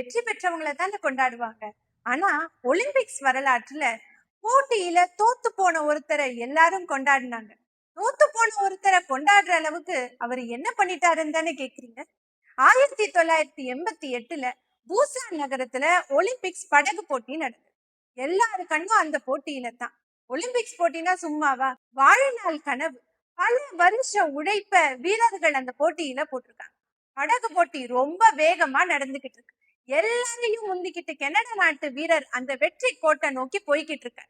வெற்றி பெற்றவங்களை தானே கொண்டாடுவாங்க. ஆனா ஒலிம்பிக்ஸ் வரலாற்றுல போட்டியில தோத்து போன ஒருத்தரை எல்லாரும் கொண்டாடினாங்க. தோத்து போன ஒருத்தரை கொண்டாடுற அளவுக்கு அவர் என்ன பண்ணிட்டாருன்னு தானே கேக்குறீங்க. 1988ல பூசான் நகரத்துல ஒலிம்பிக்ஸ் படகு போட்டி நடந்தது. எல்லாரு கண்ணும் அந்த போட்டியில தான். ஒலிம்பிக்ஸ் போட்டினா சும்மாவா? வாழ்நாள் கனவு, பல வருஷ உழைப்ப வீரர்கள் அந்த போட்டியில போட்டிருக்காங்க. படகு போட்டி ரொம்ப வேகமா நடந்துகிட்டு இருக்கு. எல்லாரையும் முந்திக்கிட்டு கனடா நாட்டு வீரர் அந்த வெற்றி கோட்டை நோக்கி போய்கிட்டு இருக்க.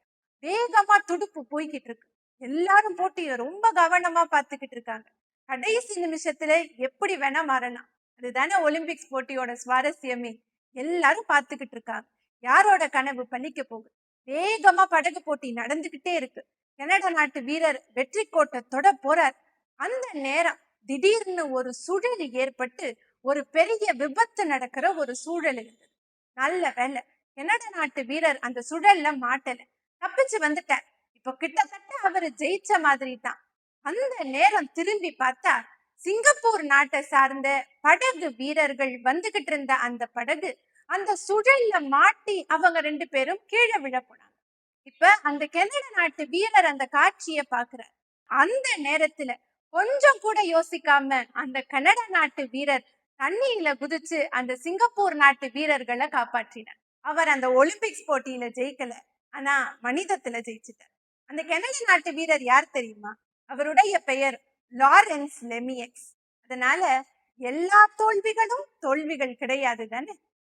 வேகமா துடுப்பு போய்கிட்டு இருக்கு. எல்லாரும் போட்டிய ரொம்ப கவனமா பாத்துக்கிட்டு இருக்காங்க. கடைசி நிமிஷத்துல எப்படி வேணா மாறலாம். அதுதானே ஒலிம்பிக்ஸ் போட்டியோட சுவாரஸ்யமே. எல்லாரும் பாத்துக்கிட்டு இருக்காங்க. யாரோட கனவு பலிக்க போகுது. வேகமா படகு போட்டி நடந்துகிட்டே இருக்கு. கனடா நாட்டு வீரர் வெற்றி கோட்டை தொட போறார். அந்த நேரம் திடீர்னு ஒரு சுழல் ஏற்பட்டு ஒரு பெரிய விபத்து நடக்கிற ஒரு சூழல் இருந்தது. நல்ல வேலை, கனடா நாட்டு வீரர் அந்த சுழல்ல மாட்டல, தப்பிச்சு வந்துட்டார். இப்ப கிட்டத்தட்ட அவரு ஜெயிச்ச மாதிரி தான். அந்த நேரம் திரும்பி பார்த்தா சிங்கப்பூர் நாட்டை சார்ந்த படகு வீரர்கள் வந்துகிட்டு இருந்த அந்த படகு அந்த சுழல்ல மாட்டி அவங்க 2 பேரும் கீழே விழ போனாங்க. இப்ப அந்த கனடா நாட்டு வீரர் அந்த காட்சியை பாக்குறார். அந்த நேரத்துல கொஞ்சம் கூட யோசிக்காம அந்த கனடா நாட்டு வீரர் தண்ணியில குதிச்சு அந்த சிங்கப்பூர் நாட்டு வீரர்களை காப்பாற்றினார். அவர் அந்த ஒலிம்பிக்ஸ் போட்டியில ஜெயிக்கல, ஆனா மனிதத்துல ஜெயிச்சிட்டார். அந்த கனடா நாட்டு வீரர் யார் தெரியுமா? அவருடைய பெயர் லாரன்ஸ் லெமியக்ஸ். அதனால எல்லா தோல்விகளும் தோல்விகள் கிடையாது தானே.